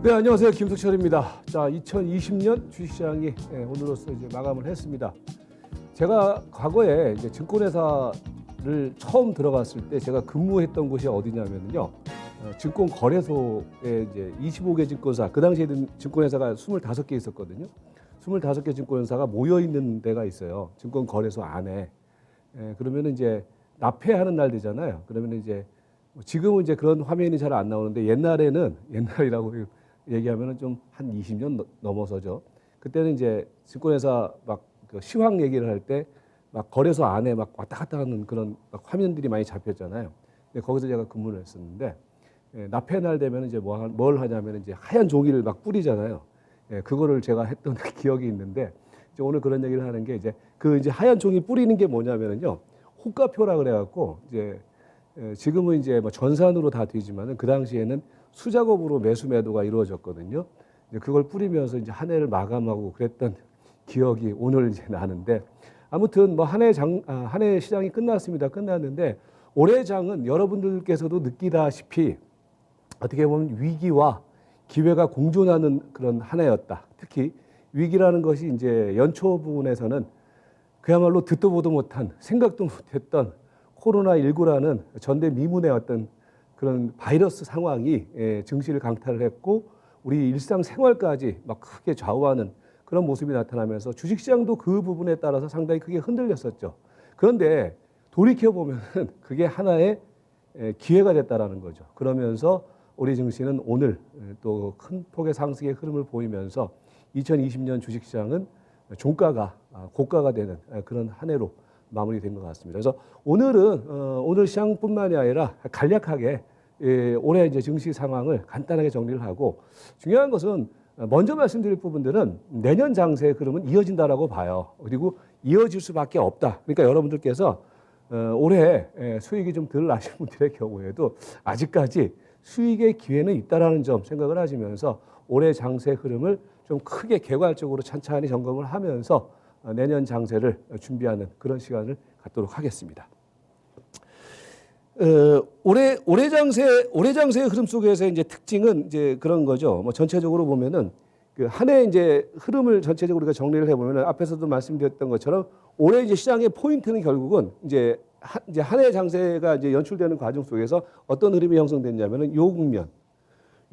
네, 안녕하세요. 김석철입니다. 자, 2020년 주식시장이 오늘로써 이제 마감을 했습니다. 제가 과거에 이제 증권회사를 처음 들어갔을 때 제가 근무했던 곳이 어디냐면요. 증권거래소에 이제 25개 증권사, 그 당시에 증권회사가 25개 있었거든요. 25개 증권사가 모여 있는 데가 있어요. 증권거래소 안에. 그러면 이제 납회하는 날 되잖아요. 그러면 이제 지금은 이제 그런 화면이 잘 안 나오는데 옛날이라고 얘기하면은 좀 한 20년 넘어서죠. 그때는 이제 증권회사 막그 시황 얘기를 할 때 막 거래소 안에 막 왔다 갔다 하는 그런 막 화면들이 많이 잡혔잖아요. 근데 거기서 제가 근무를 했었는데 납회 날 되면 이제 뭘 하냐면 이제 하얀 종이를 막 뿌리잖아요. 그거를 제가 했던 기억이 있는데 이제 오늘 그런 얘기를 하는 게 이제 하얀 종이 뿌리는 게 뭐냐면은요. 호가표라 그래갖고 이제 지금은 이제 뭐 전산으로 다 되지만은 그 당시에는 수작업으로 매수 매도가 이루어졌거든요. 이제 그걸 뿌리면서 이제 한 해를 마감하고 그랬던 기억이 오늘 이제 나는데 아무튼 뭐 한 해 시장이 끝났습니다. 끝났는데 올해 장은 여러분들께서도 느끼다시피 어떻게 보면 위기와 기회가 공존하는 그런 한 해였다. 특히 위기라는 것이 이제 연초 부분에서는 그야말로 듣도 보도 못한 생각도 못했던 코로나19라는 전대미문의 어떤 그런 바이러스 상황이 증시를 강타를 했고 우리 일상생활까지 막 크게 좌우하는 그런 모습이 나타나면서 주식시장도 그 부분에 따라서 상당히 크게 흔들렸었죠. 그런데 돌이켜보면 그게 하나의 기회가 됐다라는 거죠. 그러면서 우리 증시는 오늘 또 큰 폭의 상승의 흐름을 보이면서 2020년 주식시장은 종가가 고가가 되는 그런 한 해로 마무리된 것 같습니다. 그래서 오늘은 오늘 시장뿐만이 아니라 간략하게 올해 이제 증시 상황을 간단하게 정리를 하고 중요한 것은 먼저 말씀드릴 부분들은 내년 장세의 흐름은 이어진다라고 봐요. 그리고 이어질 수밖에 없다. 그러니까 여러분들께서 올해 수익이 좀 덜 나신 분들의 경우에도 아직까지 수익의 기회는 있다라는 점 생각을 하시면서 올해 장세 흐름을 좀 크게 개괄적으로 찬찬히 점검을 하면서 내년 장세를 준비하는 그런 시간을 갖도록 하겠습니다. 올해 장세의 흐름 속에서 이제 특징은 이제 그런 거죠. 뭐 전체적으로 보면은 그 한 해 이제 흐름을 전체적으로 우리가 정리를 해보면은 앞에서도 말씀드렸던 것처럼 올해 이제 시장의 포인트는 결국은 이제 한 해 장세가 이제 연출되는 과정 속에서 어떤 흐름이 형성됐냐면은 요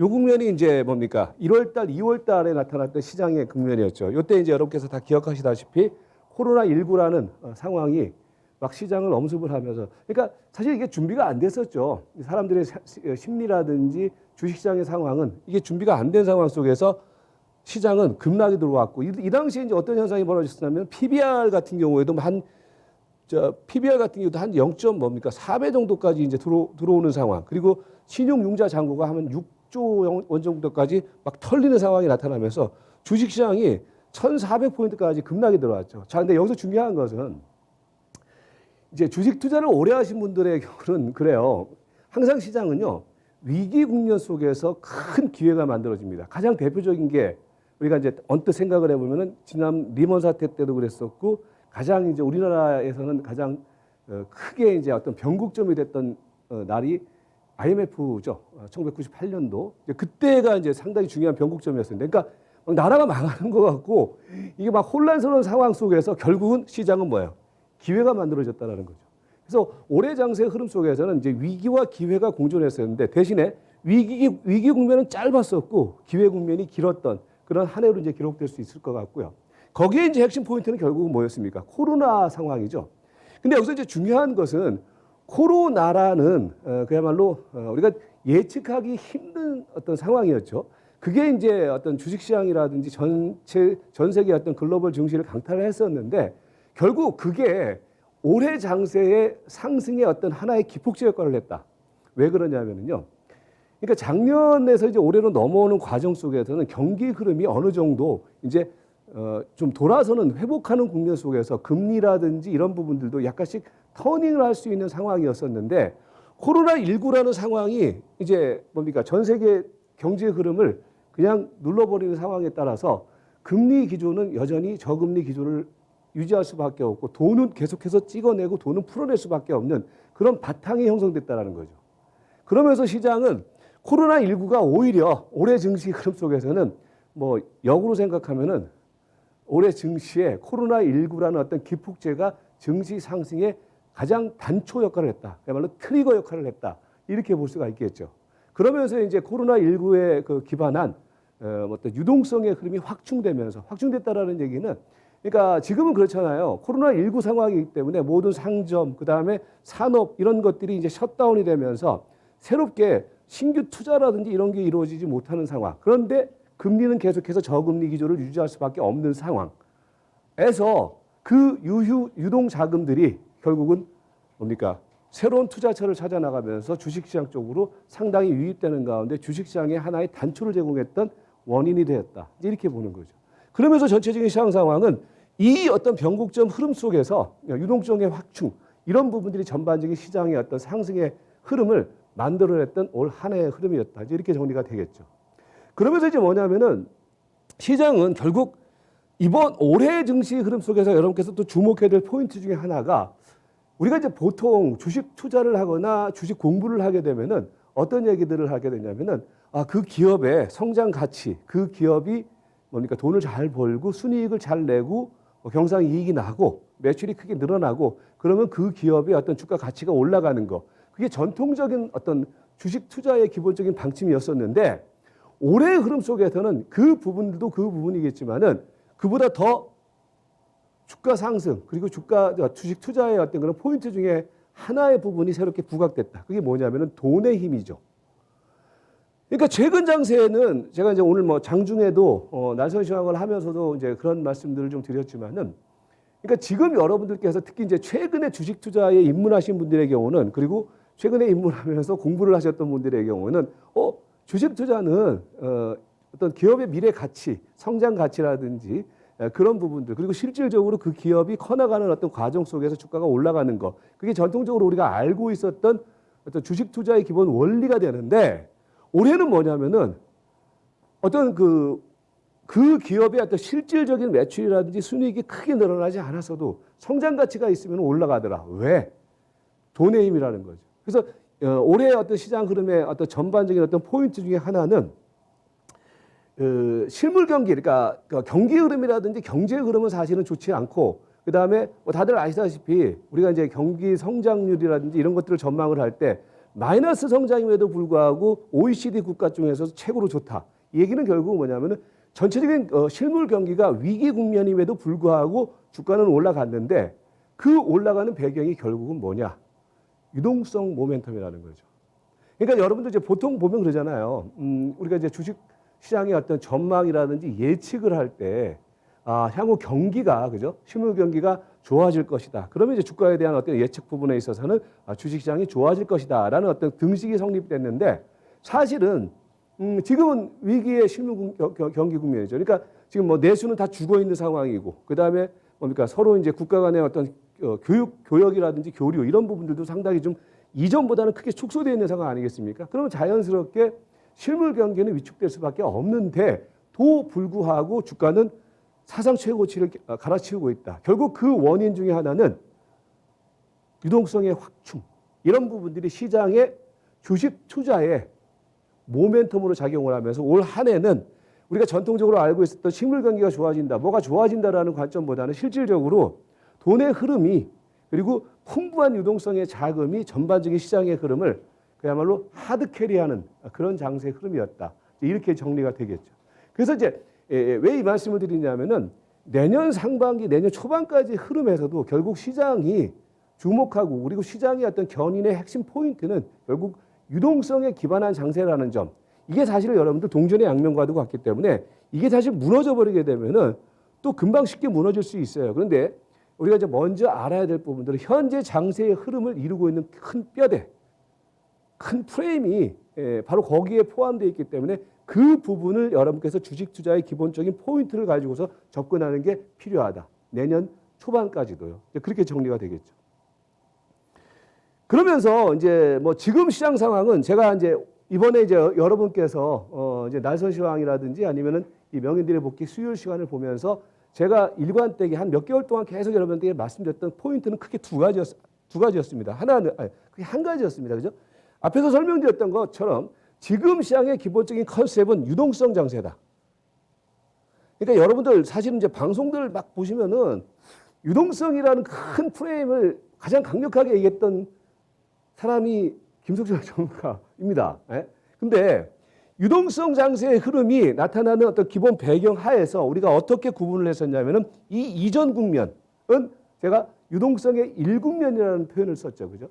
국면이 이제 뭡니까? 1월 달, 2월 달에 나타났던 시장의 국면이었죠. 요때 이제 여러분께서 다 기억하시다시피 코로나19라는 상황이 막 시장을 엄습을 하면서 그러니까 사실 이게 준비가 안 됐었죠. 사람들의 심리라든지 주식시장의 상황은 이게 준비가 안 된 상황 속에서 시장은 급락이 들어왔고 이 당시에 이제 어떤 현상이 벌어졌냐면 PBR 같은 경우에도 PBR 같은 경우도 한 0. 뭡니까 4배 정도까지 이제 들어오는 상황. 그리고 신용융자 잔고가 하면 6조 원 정도까지 막 털리는 상황이 나타나면서 주식시장이 1,400포인트까지 급락이 들어왔죠. 자, 근데 여기서 중요한 것은 이제 주식 투자를 오래 하신 분들의 경우는 그래요. 항상 시장은요, 위기 국면 속에서 큰 기회가 만들어집니다. 가장 대표적인 게 우리가 이제 언뜻 생각을 해보면은 지난 리먼 사태 때도 그랬었고 가장 이제 우리나라에서는 가장 크게 이제 어떤 변곡점이 됐던 날이 IMF죠. 1998년도. 그때가 이제 상당히 중요한 변곡점이었습니다. 그러니까 막 나라가 망하는 것 같고 이게 막 혼란스러운 상황 속에서 결국은 시장은 뭐예요? 기회가 만들어졌다는 거죠. 그래서 올해 장세의 흐름 속에서는 이제 위기와 기회가 공존했었는데 대신에 위기 국면은 짧았었고 기회 국면이 길었던 그런 한 해로 이제 기록될 수 있을 것 같고요. 거기에 이제 핵심 포인트는 결국은 뭐였습니까? 코로나 상황이죠. 근데 여기서 이제 중요한 것은 코로나라는 그야말로 우리가 예측하기 힘든 어떤 상황이었죠. 그게 이제 어떤 주식시장이라든지 전 세계 어떤 글로벌 증시를 강타를 했었는데 결국 그게 올해 장세의 상승의 어떤 하나의 기폭제 역할을 했다. 왜 그러냐면요. 그러니까 작년에서 이제 올해로 넘어오는 과정 속에서는 경기 흐름이 어느 정도 이제 좀 돌아서는 회복하는 국면 속에서 금리라든지 이런 부분들도 약간씩 터닝을 할 수 있는 상황이었었는데 코로나19라는 상황이 이제 뭡니까 전 세계 경제 흐름을 그냥 눌러버리는 상황에 따라서 금리 기조는 여전히 저금리 기조를 유지할 수밖에 없고 돈은 계속해서 찍어내고 돈은 풀어낼 수밖에 없는 그런 바탕이 형성됐다는 거죠. 그러면서 시장은 코로나19가 오히려 올해 증시 흐름 속에서는 뭐 역으로 생각하면은 올해 증시에 코로나19라는 어떤 기폭제가 증시 상승에 가장 단초 역할을 했다. 그야말로 트리거 역할을 했다. 이렇게 볼 수가 있겠죠. 그러면서 이제 코로나19에 그 기반한 어떤 유동성의 흐름이 확충됐다라는 얘기는, 그러니까 지금은 그렇잖아요. 코로나19 상황이기 때문에 모든 상점, 그 다음에 산업 이런 것들이 이제 셧다운이 되면서 새롭게 신규 투자라든지 이런 게 이루어지지 못하는 상황. 그런데 금리는 계속해서 저금리 기조를 유지할 수밖에 없는 상황에서 그 유동 자금들이 결국은 뭡니까? 새로운 투자처를 찾아 나가면서 주식시장 쪽으로 상당히 유입되는 가운데 주식시장에 하나의 단초를 제공했던 원인이 되었다. 이렇게 보는 거죠. 그러면서 전체적인 시장 상황은 이 어떤 변곡점 흐름 속에서 유동성의 확충 이런 부분들이 전반적인 시장의 어떤 상승의 흐름을 만들어냈던 올 한 해의 흐름이었다. 이렇게 정리가 되겠죠. 그러면서 이제 뭐냐면은 시장은 결국 이번 올해 증시 흐름 속에서 여러분께서 또 주목해야 될 포인트 중에 하나가, 우리가 이제 보통 주식 투자를 하거나 주식 공부를 하게 되면은 어떤 얘기들을 하게 되냐면은 그 기업의 성장 가치, 그 기업이 뭡니까? 돈을 잘 벌고 순이익을 잘 내고 경상 이익이 나고 매출이 크게 늘어나고 그러면 그 기업의 어떤 주가 가치가 올라가는 거. 그게 전통적인 어떤 주식 투자의 기본적인 방침이었었는데 올해의 흐름 속에서는 그 부분들도 그 부분이겠지만은 그보다 더 주가 상승 그리고 주식 투자의 어떤 그런 포인트 중에 하나의 부분이 새롭게 부각됐다. 그게 뭐냐면은 돈의 힘이죠. 그러니까 최근 장세에는 제가 이제 오늘 뭐 장중에도 날선 시황을 하면서도 이제 그런 말씀들을 좀 드렸지만은, 그러니까 지금 여러분들께서 특히 이제 최근에 주식 투자에 입문하신 분들의 경우는, 그리고 최근에 입문하면서 공부를 하셨던 분들의 경우는 주식 투자는 어떤 기업의 미래 가치, 성장 가치라든지 그런 부분들, 그리고 실질적으로 그 기업이 커나가는 어떤 과정 속에서 주가가 올라가는 거, 그게 전통적으로 우리가 알고 있었던 어떤 주식 투자의 기본 원리가 되는데, 올해는 뭐냐면은 어떤 그 기업의 어떤 실질적인 매출이라든지 순이익이 크게 늘어나지 않았어도 성장 가치가 있으면 올라가더라. 왜? 돈의 힘이라는 거죠. 그래서 올해 어떤 시장 흐름의 어떤 전반적인 어떤 포인트 중에 하나는 실물 경기, 그러니까 경기 흐름이라든지 경제 흐름은 사실은 좋지 않고, 그 다음에 뭐 다들 아시다시피 우리가 이제 경기 성장률이라든지 이런 것들을 전망을 할 때 마이너스 성장임에도 불구하고 OECD 국가 중에서 최고로 좋다. 이 얘기는 결국 뭐냐면은 전체적인 실물 경기가 위기 국면임에도 불구하고 주가는 올라갔는데 그 올라가는 배경이 결국은 뭐냐? 유동성 모멘텀이라는 거죠. 그러니까 여러분들 이제 보통 보면 그러잖아요. 우리가 이제 주식 시장의 어떤 전망이라든지 예측을 할 때 향후 경기가, 그죠? 실물 경기가 좋아질 것이다. 그러면 이제 주가에 대한 어떤 예측 부분에 있어서는 주식 시장이 좋아질 것이다라는 어떤 등식이 성립됐는데, 사실은 지금은 위기의 실물 경기 국면이죠. 그러니까 지금 뭐 내수는 다 죽어 있는 상황이고, 그 다음에 뭡니까? 서로 이제 국가 간의 어떤 교역이라든지 교류 이런 부분들도 상당히 좀 이전보다는 크게 축소되어 있는 상황 아니겠습니까? 그러면 자연스럽게 실물 경기는 위축될 수밖에 없는데 도 불구하고 주가는 사상 최고치를 갈아치우고 있다. 결국 그 원인 중에 하나는 유동성의 확충, 이런 부분들이 시장의 주식 투자에 모멘텀으로 작용을 하면서 올 한 해는 우리가 전통적으로 알고 있었던 실물 경기가 좋아진다, 뭐가 좋아진다라는 관점보다는 실질적으로 돈의 흐름이, 그리고 풍부한 유동성의 자금이 전반적인 시장의 흐름을 그야말로 하드 캐리하는 그런 장세의 흐름이었다. 이렇게 정리가 되겠죠. 그래서 이제 왜 이 말씀을 드리냐면은 내년 상반기, 내년 초반까지 흐름에서도 결국 시장이 주목하고, 그리고 시장의 어떤 견인의 핵심 포인트는 결국 유동성에 기반한 장세라는 점. 이게 사실 여러분들 동전의 양면과도 같기 때문에 이게 사실 무너져 버리게 되면은 또 금방 쉽게 무너질 수 있어요. 그런데 우리가 이제 먼저 알아야 될 부분들은 현재 장세의 흐름을 이루고 있는 큰 뼈대, 큰 프레임이 바로 거기에 포함되어 있기 때문에 그 부분을 여러분께서 주식 투자의 기본적인 포인트를 가지고서 접근하는 게 필요하다. 내년 초반까지도요. 그렇게 정리가 되겠죠. 그러면서 이제 뭐 지금 시장 상황은 제가 이제 이번에 이제 여러분께서 이제 날선 시황이라든지 아니면은 이 명인들의 복귀 수요일 시간을 보면서 제가 일관되게 한 몇 개월 동안 계속 여러분들에게 말씀드렸던 포인트는 크게 두 가지였습니다. 하나는 그게 한 가지였습니다. 그죠? 앞에서 설명드렸던 것처럼 지금 시장의 기본적인 컨셉은 유동성 장세다. 그러니까 여러분들 사실은 이제 방송들 막 보시면은 유동성이라는 큰 프레임을 가장 강력하게 얘기했던 사람이 김석준 전문가입니다. 예? 근데 유동성 장세의 흐름이 나타나는 어떤 기본 배경 하에서 우리가 어떻게 구분을 했었냐면은 이 이전 국면은 제가 유동성의 1국면이라는 표현을 썼죠. 그죠?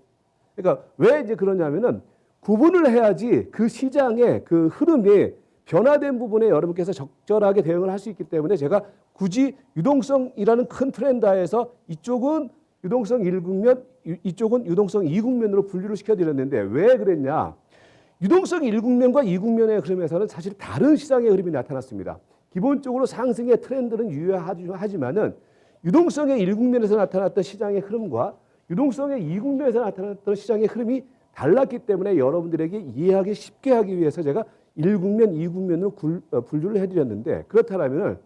그러니까 왜 이제 그러냐면은 구분을 해야지 그 시장의 그 흐름이 변화된 부분에 여러분께서 적절하게 대응을 할 수 있기 때문에 제가 굳이 유동성이라는 큰 트렌드 하에서 이쪽은 유동성 1국면, 이쪽은 유동성 2국면으로 분류를 시켜드렸는데 왜 그랬냐? 유동성 1국면과 2국면의 흐름에서는 사실 다른 시장의 흐름이 나타났습니다. 기본적으로 상승의 트렌드는 유효하지만은 유동성의 1국면에서 나타났던 시장의 흐름과 유동성의 2국면에서 나타났던 시장의 흐름이 달랐기 때문에 여러분들에게 이해하기 쉽게 하기 위해서 제가 1국면, 2국면으로 분류를 해드렸는데 그렇다면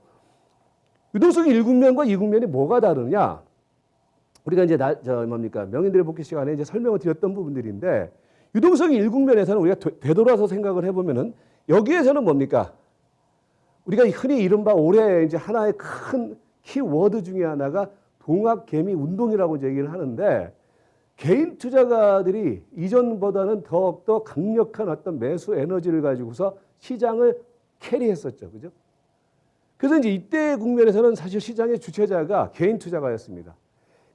유동성 1국면과 2국면이 뭐가 다르냐? 우리가 이제 명인들의 복귀 시간에 이제 설명을 드렸던 부분들인데 유동성 1국면에서는 우리가 되돌아서 생각을 해보면은 여기에서는 뭡니까? 우리가 흔히 이른바 올해 이제 하나의 큰 키워드 중에 하나가 동학개미 운동이라고 이제 얘기를 하는데 개인 투자가들이 이전보다는 더욱더 강력한 어떤 매수 에너지를 가지고서 시장을 캐리했었죠. 그죠? 그래서 이제 이때 국면에서는 사실 시장의 주체자가 개인 투자가였습니다.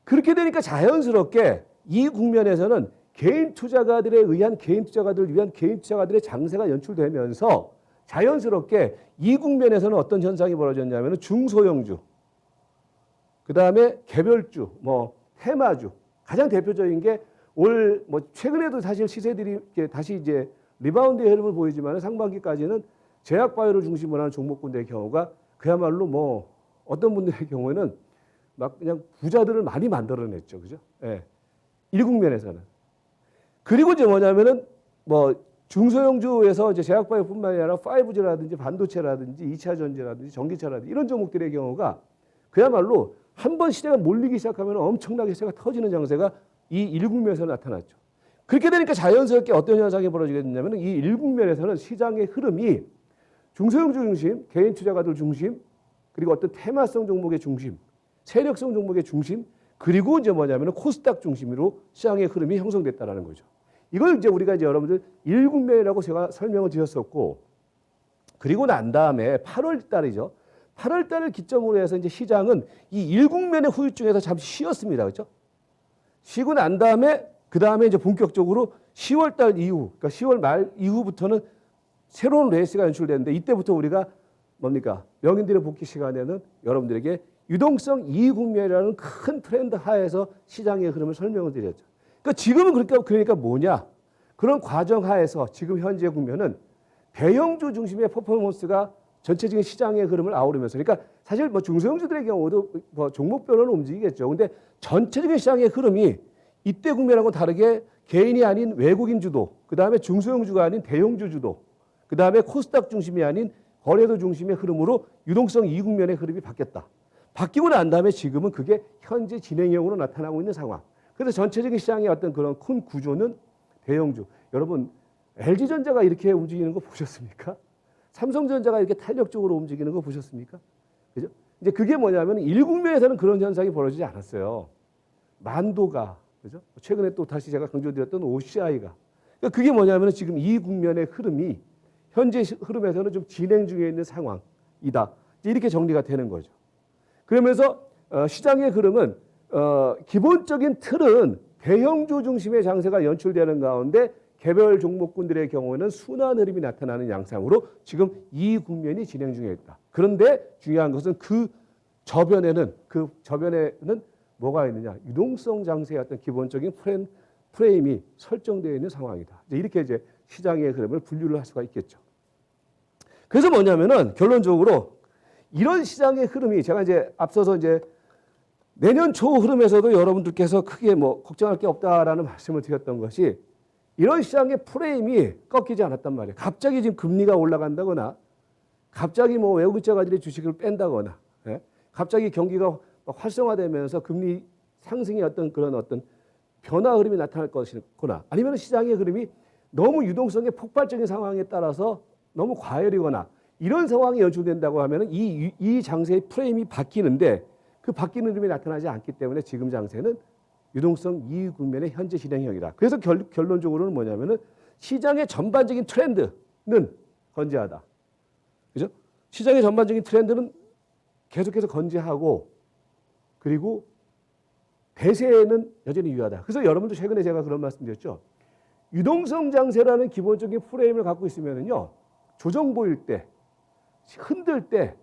그렇게 되니까 자연스럽게 이 국면에서는 개인 투자가들에 의한 개인 투자가들을 위한 개인 투자가들의 장세가 연출되면서 자연스럽게 이 국면에서는 어떤 현상이 벌어졌냐면 중소형주, 그 다음에 개별주, 테마주, 가장 대표적인 게 올 최근에도 사실 시세들이 다시 이제 리바운드의 흐름을 보이지만 상반기까지는 제약바이오를 중심으로 하는 종목군들의 경우가 그야말로 어떤 분들의 경우에는 막 그냥 부자들을 많이 만들어냈죠, 그죠? 예. 1국면에서는. 그리고 이제 뭐냐면은 중소형주에서 이제 제약바이오뿐만 아니라 5G라든지 반도체라든지 2차 전지라든지 전기차라든지 이런 종목들의 경우가 그야말로 한번 시대가 몰리기 시작하면 엄청나게 시대가 터지는 장세가 이 1국면에서 나타났죠. 그렇게 되니까 자연스럽게 어떤 현상이 벌어지게 됐냐면 이 1국면에서는 시장의 흐름이 중소형주 중심, 개인 투자가들 중심, 그리고 어떤 테마성 종목의 중심, 세력성 종목의 중심, 그리고 이제 뭐냐면 코스닥 중심으로 시장의 흐름이 형성됐다라는 거죠. 이걸 이제 우리가 이제 여러분들 1국면이라고 제가 설명을 드렸었고, 그리고 난 다음에 8월 달이죠. 8월 달을 기점으로 해서 이제 시장은 이 1국면의 후유증에서 잠시 쉬었습니다. 그렇죠? 쉬고 난 다음에 그 다음에 이제 본격적으로 10월 달 이후, 그러니까 10월 말 이후부터는 새로운 레이스가 연출되는데 이때부터 우리가 뭡니까? 명인들의 복귀 시간에는 여러분들에게 유동성 2국면이라는 큰 트렌드 하에서 시장의 흐름을 설명을 드렸죠. 그러니까 지금은 그러니까 뭐냐? 그런 과정 하에서 지금 현재 국면은 대형주 중심의 퍼포먼스가 전체적인 시장의 흐름을 아우르면서, 그러니까 사실 중소형주들의 경우도 종목별로는 움직이겠죠. 근데 전체적인 시장의 흐름이 이때 국면하고 다르게 개인이 아닌 외국인 주도, 그 다음에 중소형주가 아닌 대형주 주도, 그 다음에 코스닥 중심이 아닌 거래소 중심의 흐름으로 유동성 2국면의 흐름이 바뀌었다. 바뀌고 난 다음에 지금은 그게 현재 진행형으로 나타나고 있는 상황. 그래서 전체적인 시장의 어떤 그런 큰 구조는 대형주. 여러분, LG전자가 이렇게 움직이는 거 보셨습니까? 삼성전자가 이렇게 탄력적으로 움직이는 거 보셨습니까? 그죠? 이제 그게 뭐냐면 1국면에서는 그런 현상이 벌어지지 않았어요. 만도가, 그죠? 최근에 또 다시 제가 강조드렸던 OCI가. 그러니까 그게 뭐냐면 지금 2국면의 흐름이 현재 흐름에서는 좀 진행 중에 있는 상황이다. 이렇게 정리가 되는 거죠. 그러면서 시장의 흐름은 기본적인 틀은 대형주 중심의 장세가 연출되는 가운데 개별 종목군들의 경우에는 순환 흐름이 나타나는 양상으로 지금 이 국면이 진행 중에 있다. 그런데 중요한 것은 그 저변에는 뭐가 있느냐? 유동성 장세의 어떤 기본적인 프레임이 설정되어 있는 상황이다. 이렇게 이제 시장의 흐름을 분류를 할 수가 있겠죠. 그래서 뭐냐면은 결론적으로 이런 시장의 흐름이 제가 이제 앞서서 이제 내년 초 흐름에서도 여러분들께서 크게 걱정할 게 없다라는 말씀을 드렸던 것이 이런 시장의 프레임이 꺾이지 않았단 말이에요. 갑자기 지금 금리가 올라간다거나 갑자기 외국 자가들이 주식을 뺀다거나 갑자기 경기가 활성화되면서 금리 상승의 어떤 그런 어떤 변화 흐름이 나타날 것이거나 아니면 시장의 흐름이 너무 유동성의 폭발적인 상황에 따라서 너무 과열이거나 이런 상황이 연출된다고 하면 이 장세의 프레임이 바뀌는데 그 바뀌는 흐름이 나타나지 않기 때문에 지금 장세는 유동성 이익 국면의 현재 진행형이다. 그래서 결론적으로는 뭐냐면은 시장의 전반적인 트렌드는 건재하다. 그죠? 시장의 전반적인 트렌드는 계속해서 건재하고 그리고 대세는 여전히 유효하다. 그래서 여러분도 최근에 제가 그런 말씀드렸죠. 유동성 장세라는 기본적인 프레임을 갖고 있으면은요. 조정 보일 때, 흔들 때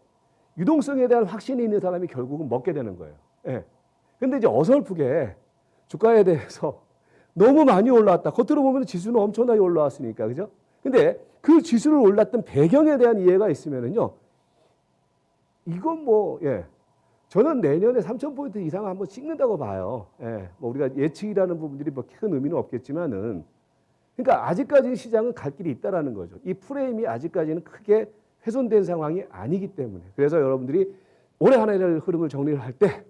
유동성에 대한 확신이 있는 사람이 결국은 먹게 되는 거예요. 예. 근데 이제 어설프게 주가에 대해서 너무 많이 올라왔다. 겉으로 보면 지수는 엄청나게 올라왔으니까. 그죠? 근데 그 지수를 올랐던 배경에 대한 이해가 있으면은요. 이건 뭐, 예. 저는 내년에 3,000포인트 이상 한번 찍는다고 봐요. 예. 뭐 우리가 예측이라는 부분들이 뭐 큰 의미는 없겠지만은 그러니까 아직까지 시장은 갈 길이 있다라는 거죠. 이 프레임이 아직까지는 크게 훼손된 상황이 아니기 때문에. 그래서 여러분들이 올해 한 해를 흐름을 정리를 할 때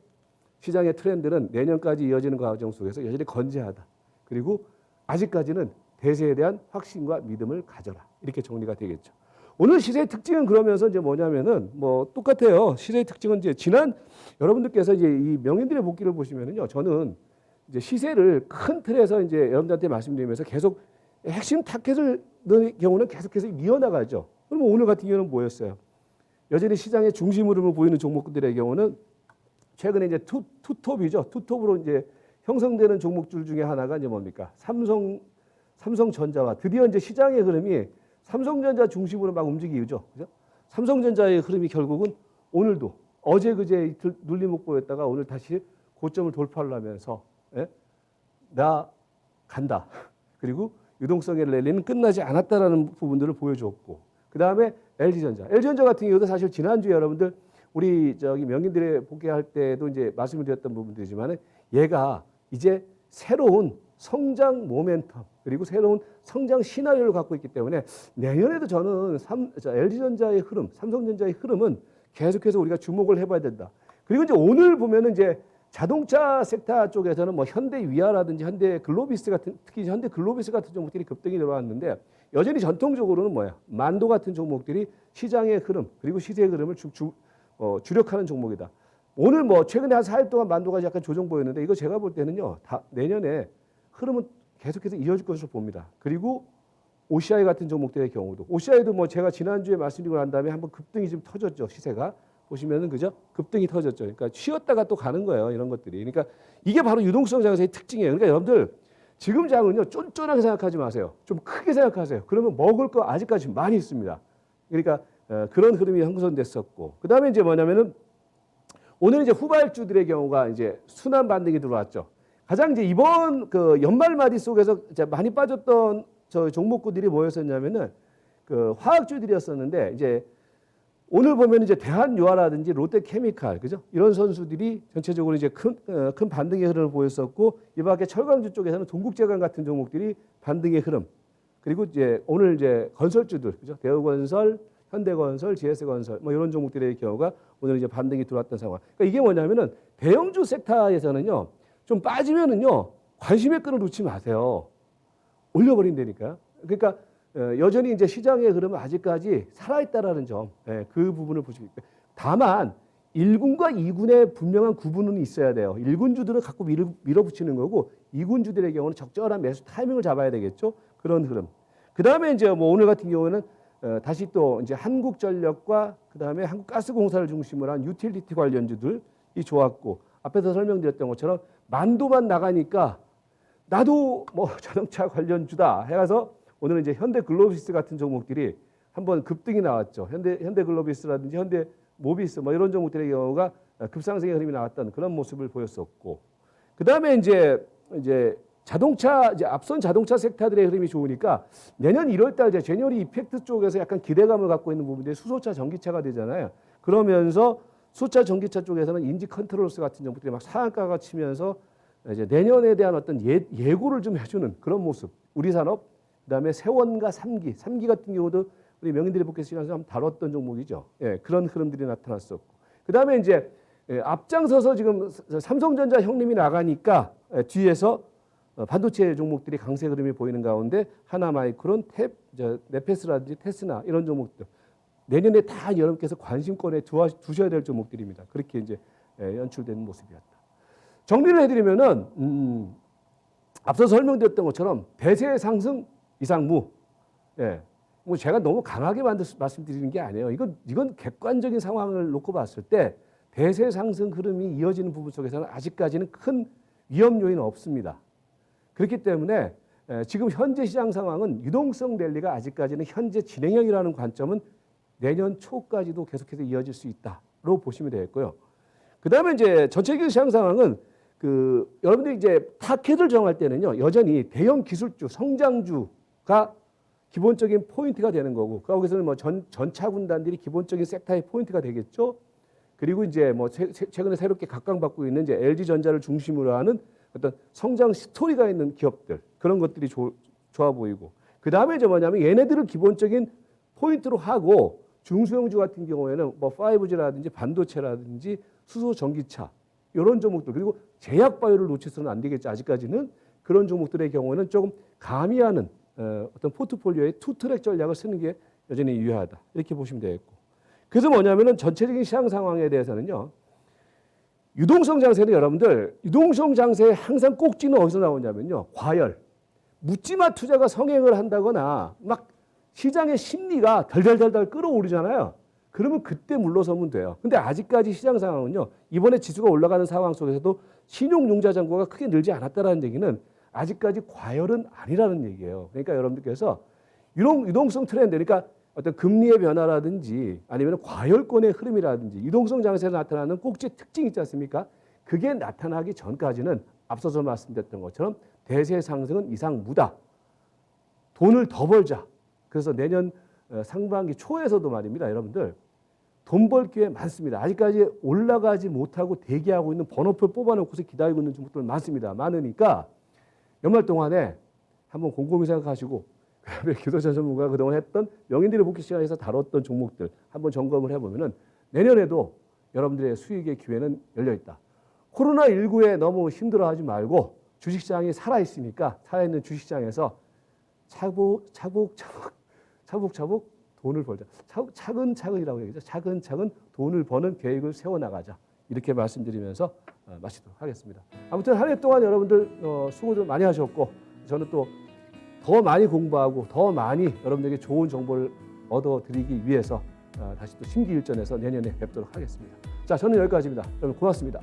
시장의 트렌드는 내년까지 이어지는 과정 속에서 여전히 건재하다. 그리고 아직까지는 대세에 대한 확신과 믿음을 가져라. 이렇게 정리가 되겠죠. 오늘 시세의 특징은 그러면서 이제 뭐냐면은 뭐 똑같아요. 시세의 특징은 이제 지난 여러분들께서 이제 이 명인들의 복귀를 보시면은요. 저는 이제 시세를 큰 틀에서 이제 여러분들한테 말씀드리면서 계속 핵심 타겟을 넣는 경우는 계속해서 이어나가죠. 그러면 오늘 같은 경우는 뭐였어요? 여전히 시장의 중심 흐름을 보이는 종목들의 경우는 최근에 이제 투톱이죠. 투톱으로 이제 형성되는 종목들 중에 하나가 이제 뭡니까? 삼성전자와 드디어 이제 시장의 흐름이 삼성전자 중심으로 막 움직이죠. 그죠? 삼성전자의 흐름이 결국은 오늘도 어제 그제 이틀 눌림목 보였다가 오늘 다시 고점을 돌파하려면서 예? 나 간다. 그리고 유동성의 랠리는 끝나지 않았다라는 부분들을 보여줬고 그 다음에 LG전자. LG전자 같은 경우도 사실 지난주에 여러분들 우리 저기 명인들의 복귀할 때도 이제 말씀을 드렸던 부분들이지만 얘가 이제 새로운 성장 모멘텀 그리고 새로운 성장 시나리오를 갖고 있기 때문에 내년에도 저는 LG전자의 흐름, 삼성전자의 흐름은 계속해서 우리가 주목을 해봐야 된다. 그리고 이제 오늘 보면은 이제 자동차 섹터 쪽에서는 뭐 현대위아라든지 현대글로비스 같은 특히 현대글로비스 같은 종목들이 급등이 들어왔는데 여전히 전통적으로는 뭐야 만도 같은 종목들이 시장의 흐름 그리고 시세의 흐름을 주력하는 종목이다. 오늘 뭐 최근에 한 4일 동안 만도가 약간 조정 보였는데 이거 제가 볼 때는요 다 내년에 흐름은 계속해서 이어질 것으로 봅니다. 그리고 OCI 같은 종목들의 경우도 OCI도 뭐 제가 지난주에 말씀드리고 난 다음에 한번 급등이 좀 터졌죠 시세가. 보시면은 그죠? 급등이 터졌죠. 그러니까 쉬었다가 또 가는 거예요. 이런 것들이. 그러니까 이게 바로 유동성 장세의 특징이에요. 그러니까 여러분들 지금 장은요. 쫀쫀하게 생각하지 마세요. 좀 크게 생각하세요. 그러면 먹을 거 아직까지 많이 있습니다. 그러니까 그런 흐름이 형성됐었고. 그다음에 이제 뭐냐면은 오늘 이제 후발주들의 경우가 이제 순환 반등이 들어왔죠. 가장 이제 이번 그 연말 마디 속에서 이제 많이 빠졌던 저 종목구들이 뭐였었냐면은 그 화학주들이었었는데 이제 오늘 보면 이제 대한유화라든지 롯데케미칼, 그죠? 이런 선수들이 전체적으로 이제 큰 반등의 흐름을 보였었고, 이 밖에 철강주 쪽에서는 동국제강 같은 종목들이 반등의 흐름. 그리고 이제 오늘 이제 건설주들, 그죠? 대우건설, 현대건설, GS건설, 뭐 이런 종목들의 경우가 오늘 이제 반등이 들어왔던 상황. 그러니까 이게 뭐냐면은 대형주 섹터에서는요, 좀 빠지면은요, 관심의 끈을 놓지 마세요. 올려버린다니까요. 그러니까 여전히 이제 시장의 흐름은 아직까지 살아있다라는 점, 그 부분을 보시고 있고요. 다만 1군과 2군의 분명한 구분은 있어야 돼요. 1군주들은 갖고 밀어붙이는 거고 2군주들의 경우는 적절한 매수 타이밍을 잡아야 되겠죠. 그런 흐름. 그 다음에 이제 뭐 오늘 같은 경우는 다시 또 이제 한국전력과 그 다음에 한국가스공사를 중심으로 한 유틸리티 관련주들이 좋았고 앞에서 설명드렸던 것처럼 만도만 나가니까 나도 뭐 자동차 관련주다 해가서 오늘은 이제 현대글로비스 같은 종목들이 한번 급등이 나왔죠. 현대글로비스라든지 현대모비스 뭐 이런 종목들의 경우가 급상승의 흐름이 나왔던 그런 모습을 보였었고, 그 다음에 이제 자동차 이제 앞선 자동차 섹터들의 흐름이 좋으니까 내년 1월달 이제 제뉴어리 이펙트 쪽에서 약간 기대감을 갖고 있는 부분들이 수소차, 전기차가 되잖아요. 그러면서 수소차, 전기차 쪽에서는 인지 컨트롤스 같은 종목들이 막 상한가가 치면서 이제 내년에 대한 어떤 예고를 좀 해주는 그런 모습. 우리 산업. 그다음에 세원과 3기 같은 경우도 우리 명인들의 복귀 시간에서 한번 다뤘던 종목이죠. 예, 그런 흐름들이 나타났었고. 그다음에 이제 앞장서서 지금 삼성전자 형님이 나가니까 뒤에서 반도체 종목들이 강세 흐름이 보이는 가운데 하나마이크론, 네페스라든지 테스나 이런 종목들 내년에 다 여러분께서 관심권에 두셔야 될 종목들입니다. 그렇게 이제 연출되는 모습이었다. 정리를 해드리면은 앞서 설명드렸던 것처럼 대세 상승 이상무. 예. 뭐 제가 너무 강하게 말씀드리는 게 아니에요. 이건 객관적인 상황을 놓고 봤을 때 대세 상승 흐름이 이어지는 부분 속에서는 아직까지는 큰 위험 요인은 없습니다. 그렇기 때문에 지금 현재 시장 상황은 유동성 랠리가 아직까지는 현재 진행형이라는 관점은 내년 초까지도 계속해서 이어질 수 있다로 보시면 되겠고요. 그 다음에 이제 전체적인 시장 상황은 여러분들이 이제 타켓을 정할 때는요, 여전히 대형 기술주, 성장주가 기본적인 포인트가 되는 거고, 거기서는 뭐 전차 군단들이 기본적인 섹터의 포인트가 되겠죠. 그리고 이제 뭐 최근에 새롭게 각광받고 있는 이제 LG전자를 중심으로 하는 어떤 성장 스토리가 있는 기업들, 그런 것들이 좋아 보이고, 그 다음에 이제 뭐냐면 얘네들을 기본적인 포인트로 하고 중소형주 같은 경우에는 뭐 5G라든지 반도체라든지 수소 전기차 이런 종목들, 그리고 제약 바이오를 놓쳐서는 안 되겠죠. 아직까지는 그런 종목들의 경우는 조금 가미하는 어떤 포트폴리오의 투트랙 전략을 쓰는 게 여전히 유효하다. 이렇게 보시면 되겠고. 그래서 뭐냐면은 전체적인 시장 상황에 대해서는요. 유동성 장세는 여러분들, 유동성 장세의 항상 꼭지는 어디서 나오냐면요. 과열. 묻지마 투자가 성행을 한다거나 막 시장의 심리가 덜덜덜덜 끌어오르잖아요. 그러면 그때 물러서면 돼요. 근데 아직까지 시장 상황은요. 이번에 지수가 올라가는 상황 속에서도 신용융자 잔고가 크게 늘지 않았다는 얘기는 아직까지 과열은 아니라는 얘기예요. 그러니까 여러분들께서 유동성 트렌드, 그러니까 어떤 금리의 변화라든지 아니면 과열권의 흐름이라든지 유동성 장세에 나타나는 꼭지 특징이 있지 않습니까? 그게 나타나기 전까지는 앞서서 말씀드렸던 것처럼 대세 상승은 이상 무다. 돈을 더 벌자. 그래서 내년 상반기 초에서도 말입니다. 여러분들 돈 벌 기회 많습니다. 아직까지 올라가지 못하고 대기하고 있는 번호표 뽑아놓고서 기다리고 있는 종목들 많습니다. 많으니까 연말 동안에 한번 곰곰이 생각하시고 기도자 전문가가 그동안 했던 명인들의 복귀 시간에서 다뤘던 종목들 한번 점검을 해보면은 내년에도 여러분들의 수익의 기회는 열려있다. 코로나19에 너무 힘들어하지 말고 주식시장이 살아있으니까 살아있는 주식시장에서 차곡차곡 돈을 벌자. 차근차근이라고 얘기하죠. 차근차근 돈을 버는 계획을 세워나가자. 이렇게 말씀드리면서 마치도록 하겠습니다. 아무튼 한 해 동안 여러분들 수고들 많이 하셨고 저는 또 더 많이 공부하고 더 많이 여러분들에게 좋은 정보를 얻어드리기 위해서 다시 또 심기일전에서 내년에 뵙도록 하겠습니다. 자, 저는 여기까지입니다. 여러분 고맙습니다.